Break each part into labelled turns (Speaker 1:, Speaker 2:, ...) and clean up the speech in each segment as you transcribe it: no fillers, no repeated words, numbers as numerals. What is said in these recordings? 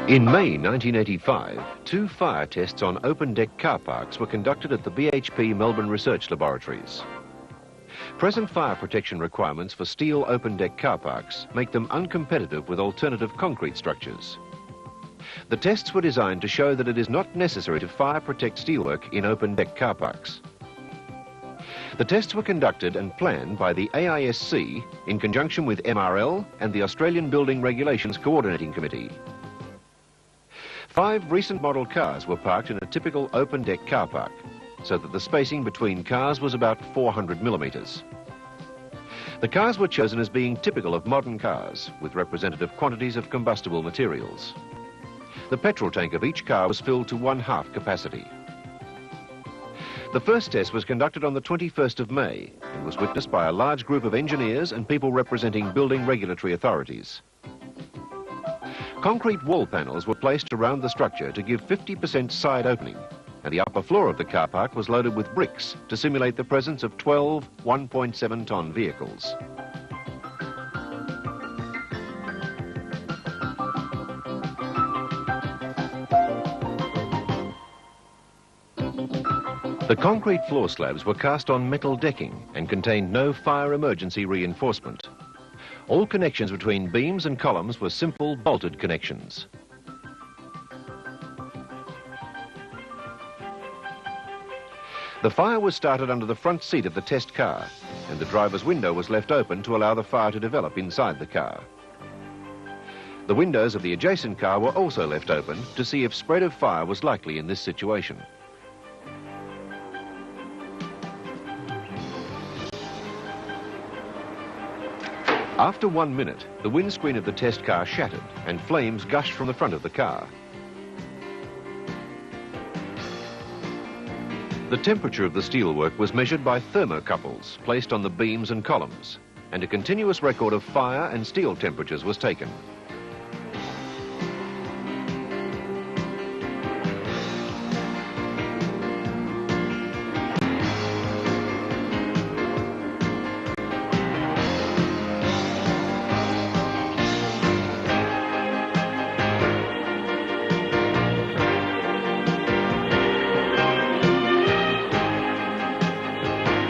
Speaker 1: In May 1985, 2 fire tests on open-deck car parks were conducted at the BHP Melbourne Research Laboratories. Present fire protection requirements for steel open-deck car parks make them uncompetitive with alternative concrete structures. The tests were designed to show that it is not necessary to fire protect steelwork in open-deck car parks. The tests were conducted and planned by the AISC in conjunction with MRL and the Australian Building Regulations Coordinating Committee. 5 recent model cars were parked in a typical open-deck car park, so that the spacing between cars was about 400 millimetres. The cars were chosen as being typical of modern cars, with representative quantities of combustible materials. The petrol tank of each car was filled to 1/2 capacity. The first test was conducted on the 21st of May and was witnessed by a large group of engineers and people representing building regulatory authorities. Concrete wall panels were placed around the structure to give 50% side opening, and the upper floor of the car park was loaded with bricks to simulate the presence of 12 1.7-ton vehicles. The concrete floor slabs were cast on metal decking and contained no fire emergency reinforcement. All connections between beams and columns were simple bolted connections. The fire was started under the front seat of the test car, and the driver's window was left open to allow the fire to develop inside the car. The windows of the adjacent car were also left open to see if spread of fire was likely in this situation. After 1 minute, the windscreen of the test car shattered and flames gushed from the front of the car. The temperature of the steelwork was measured by thermocouples placed on the beams and columns, and a continuous record of fire and steel temperatures was taken.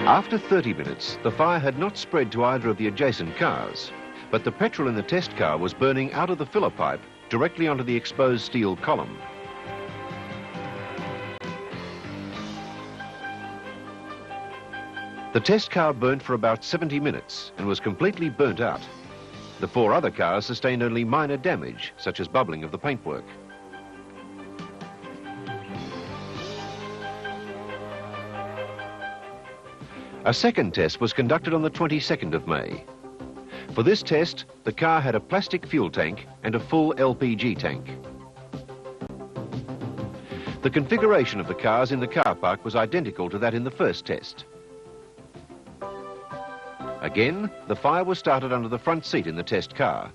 Speaker 1: After 30 minutes, the fire had not spread to either of the adjacent cars, but the petrol in the test car was burning out of the filler pipe directly onto the exposed steel column. The test car burnt for about 70 minutes and was completely burnt out. The 4 other cars sustained only minor damage, such as bubbling of the paintwork. A second test was conducted on the 22nd of May. For this test, the car had a plastic fuel tank and a full LPG tank. The configuration of the cars in the car park was identical to that in the first test. Again, the fire was started under the front seat in the test car.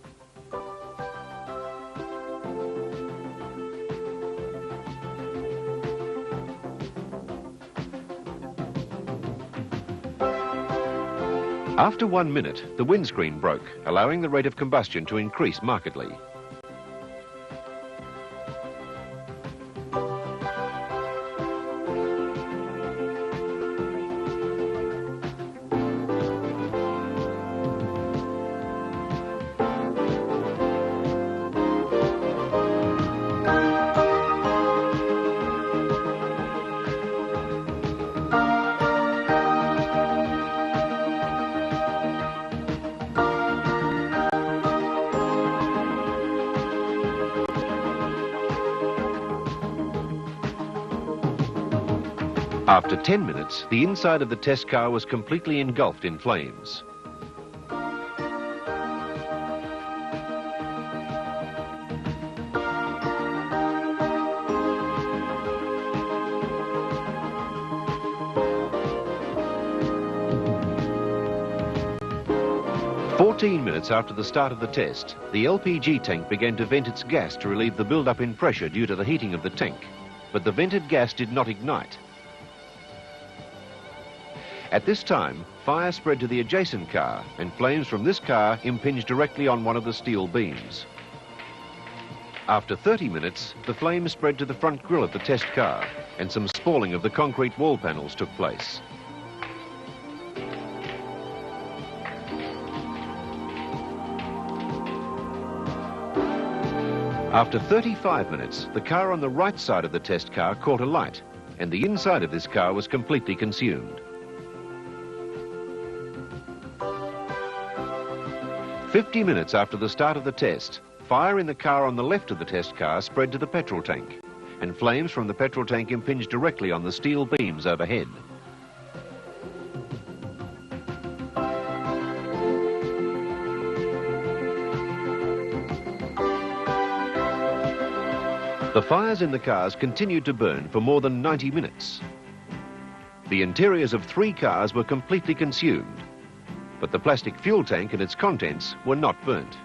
Speaker 1: After 1 minute, the windscreen broke, allowing the rate of combustion to increase markedly. After 10 minutes, the inside of the test car was completely engulfed in flames. "14 minutes after the start of the test, the LPG tank began to vent its gas to relieve the build-up in pressure due to the heating of the tank, but the vented gas did not ignite. At this time, fire spread to the adjacent car, and flames from this car impinged directly on one of the steel beams. After 30 minutes, the flames spread to the front grille of the test car and some spalling of the concrete wall panels took place. After 35 minutes, the car on the right side of the test car caught alight and the inside of this car was completely consumed. 50 minutes after the start of the test, fire in the car on the left of the test car spread to the petrol tank, and flames from the petrol tank impinged directly on the steel beams overhead. The fires in the cars continued to burn for more than 90 minutes. The interiors of 3 cars were completely consumed, but the plastic fuel tank and its contents were not burnt.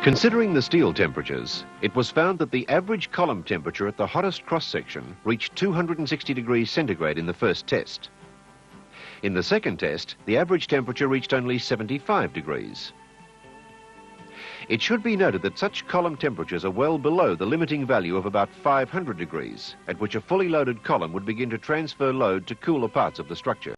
Speaker 1: Considering the steel temperatures, it was found that the average column temperature at the hottest cross-section reached 260 degrees centigrade in the first test. In the second test, the average temperature reached only 75 degrees. It should be noted that such column temperatures are well below the limiting value of about 500 degrees, at which a fully loaded column would begin to transfer load to cooler parts of the structure.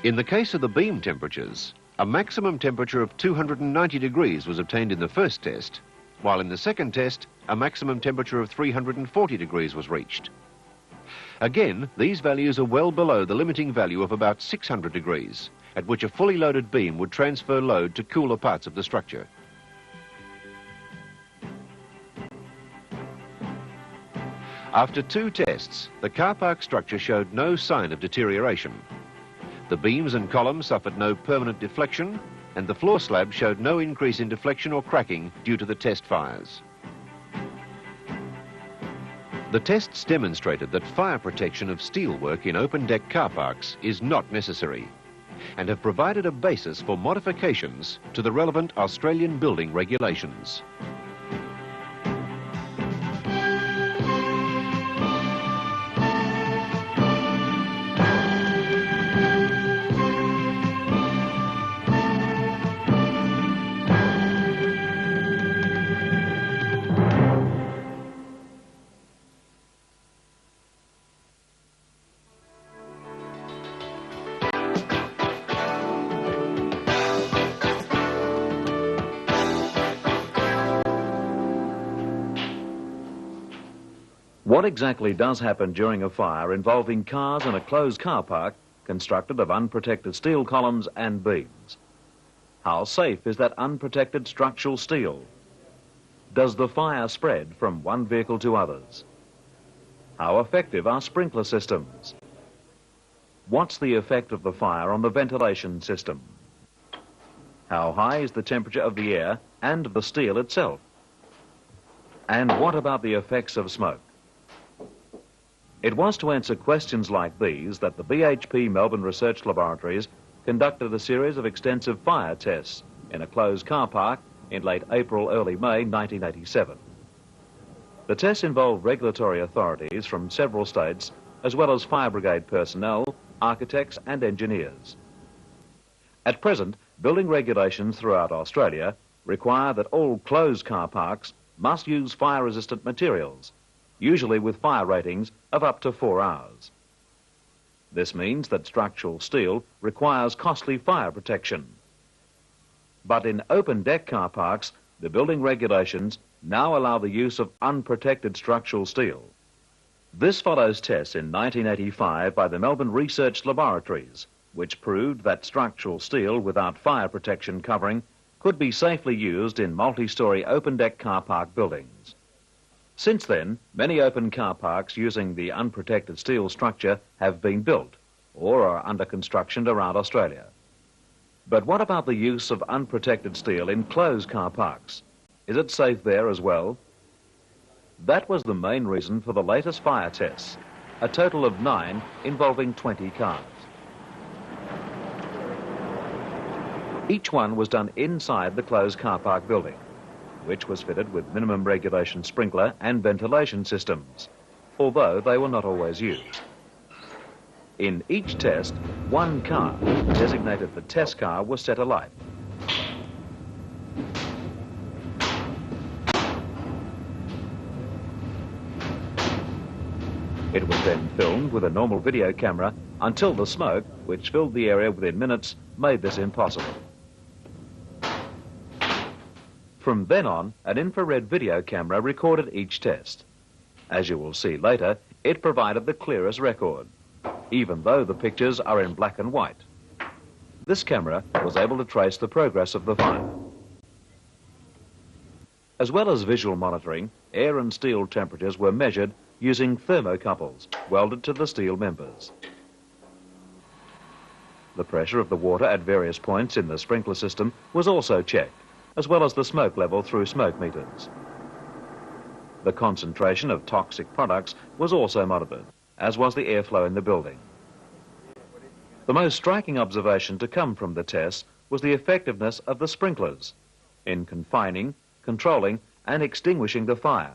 Speaker 1: In the case of the beam temperatures, a maximum temperature of 290 degrees was obtained in the first test, while in the second test, a maximum temperature of 340 degrees was reached. Again, these values are well below the limiting value of about 600 degrees, at which a fully loaded beam would transfer load to cooler parts of the structure. After 2 tests, the car park structure showed no sign of deterioration. The beams and columns suffered no permanent deflection, and the floor slab showed no increase in deflection or cracking due to the test fires. The tests demonstrated that fire protection of steelwork in open-deck car parks is not necessary, and have provided a basis for modifications to the relevant Australian building regulations.
Speaker 2: What exactly does happen during a fire involving cars in a closed car park constructed of unprotected steel columns and beams? How safe is that unprotected structural steel? Does the fire spread from one vehicle to others? How effective are sprinkler systems? What's the effect of the fire on the ventilation system? How high is the temperature of the air and of the steel itself? And what about the effects of smoke? It was to answer questions like these that the BHP Melbourne Research Laboratories conducted a series of extensive fire tests in a closed car park in late April, early May 1987. The tests involved regulatory authorities from several states, as well as fire brigade personnel, architects and engineers. At present, building regulations throughout Australia require that all closed car parks must use fire-resistant materials, usually with fire ratings of up to 4 hours. This means that structural steel requires costly fire protection. But in open-deck car parks, the building regulations now allow the use of unprotected structural steel. This follows tests in 1985 by the Melbourne Research Laboratories, which proved that structural steel without fire protection covering could be safely used in multi-storey open-deck car park buildings. Since then, many open car parks using the unprotected steel structure have been built, or are under construction around Australia. But what about the use of unprotected steel in closed car parks? Is it safe there as well? That was the main reason for the latest fire tests, a total of 9 involving 20 cars. Each one was done inside the closed car park building, which was fitted with minimum regulation sprinkler and ventilation systems, although they were not always used. In each test, one car, designated the test car, was set alight. It was then filmed with a normal video camera until the smoke, which filled the area within minutes, made this impossible. From then on, an infrared video camera recorded each test. As you will see later, it provided the clearest record, even though the pictures are in black and white. This camera was able to trace the progress of the fire. As well as visual monitoring, air and steel temperatures were measured using thermocouples welded to the steel members. The pressure of the water at various points in the sprinkler system was also checked, as well as the smoke level through smoke meters. The concentration of toxic products was also monitored, as was the airflow in the building. The most striking observation to come from the tests was the effectiveness of the sprinklers in confining, controlling, and extinguishing the fire.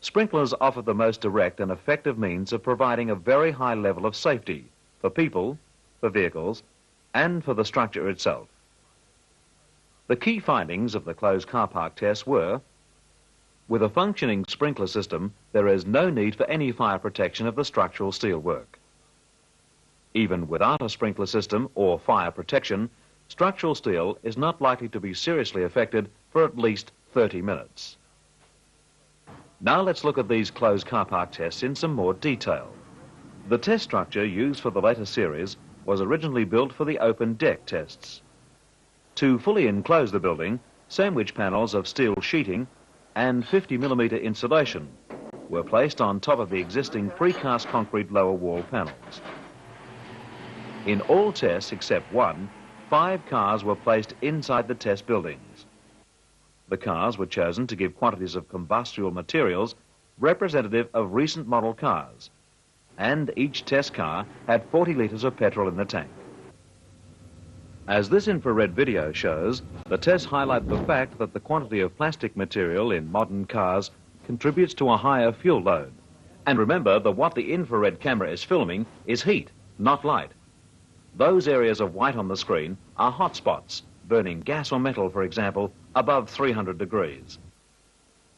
Speaker 2: Sprinklers offer the most direct and effective means of providing a very high level of safety for people, for vehicles, and for the structure itself. The key findings of the closed car park tests were: with a functioning sprinkler system, there is no need for any fire protection of the structural steelwork. Even without a sprinkler system or fire protection, structural steel is not likely to be seriously affected for at least 30 minutes. Now let's look at these closed car park tests in some more detail. The test structure used for the later series was originally built for the open deck tests. To fully enclose the building, sandwich panels of steel sheeting and 50mm insulation were placed on top of the existing precast concrete lower wall panels. In all tests except one, 5 cars were placed inside the test buildings. The cars were chosen to give quantities of combustible materials representative of recent model cars, and each test car had 40 litres of petrol in the tank. As this infrared video shows, the tests highlight the fact that the quantity of plastic material in modern cars contributes to a higher fuel load. And remember that what the infrared camera is filming is heat, not light. Those areas of white on the screen are hot spots, burning gas or metal, for example, above 300 degrees.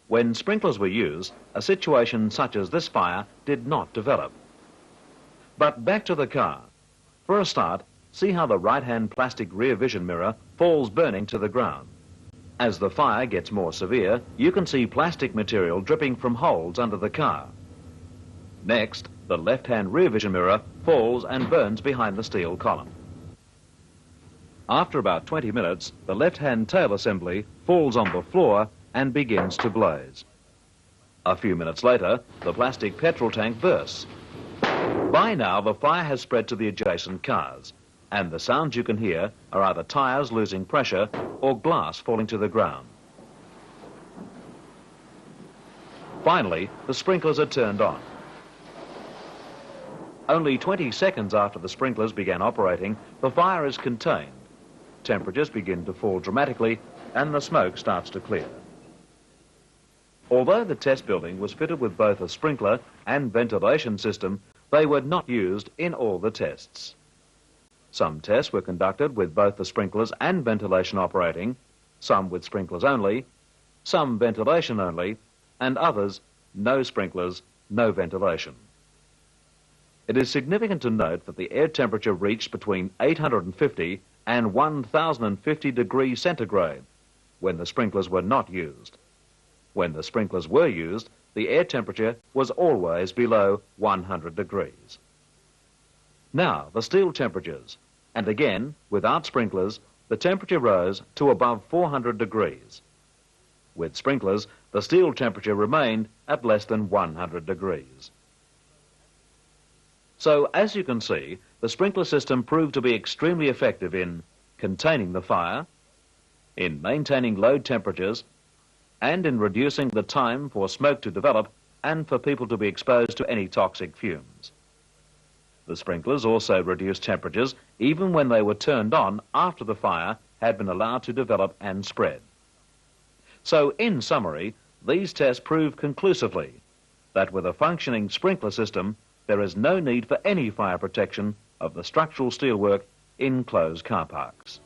Speaker 2: When sprinklers were used, a situation such as this fire did not develop. But back to the car. For a start, see how the right-hand plastic rear vision mirror falls burning to the ground. As the fire gets more severe, you can see plastic material dripping from holes under the car. Next, the left-hand rear vision mirror falls and burns behind the steel column. After about 20 minutes, the left-hand tail assembly falls on the floor and begins to blaze. A few minutes later, the plastic petrol tank bursts. By now, the fire has spread to the adjacent cars, and the sounds you can hear are either tyres losing pressure or glass falling to the ground. Finally, the sprinklers are turned on. Only 20 seconds after the sprinklers began operating, the fire is contained. Temperatures begin to fall dramatically, and the smoke starts to clear. Although the test building was fitted with both a sprinkler and ventilation system, they were not used in all the tests. Some tests were conducted with both the sprinklers and ventilation operating, some with sprinklers only, some ventilation only, and others no sprinklers, no ventilation. It is significant to note that the air temperature reached between 850 and 1050 degrees centigrade when the sprinklers were not used. When the sprinklers were used, the air temperature was always below 100 degrees. Now, the steel temperatures, and again, without sprinklers, the temperature rose to above 400 degrees. With sprinklers, the steel temperature remained at less than 100 degrees. So, as you can see, the sprinkler system proved to be extremely effective in containing the fire, in maintaining load temperatures, and in reducing the time for smoke to develop and for people to be exposed to any toxic fumes. The sprinklers also reduced temperatures even when they were turned on after the fire had been allowed to develop and spread. So, in summary, these tests prove conclusively that with a functioning sprinkler system, there is no need for any fire protection of the structural steelwork in closed car parks.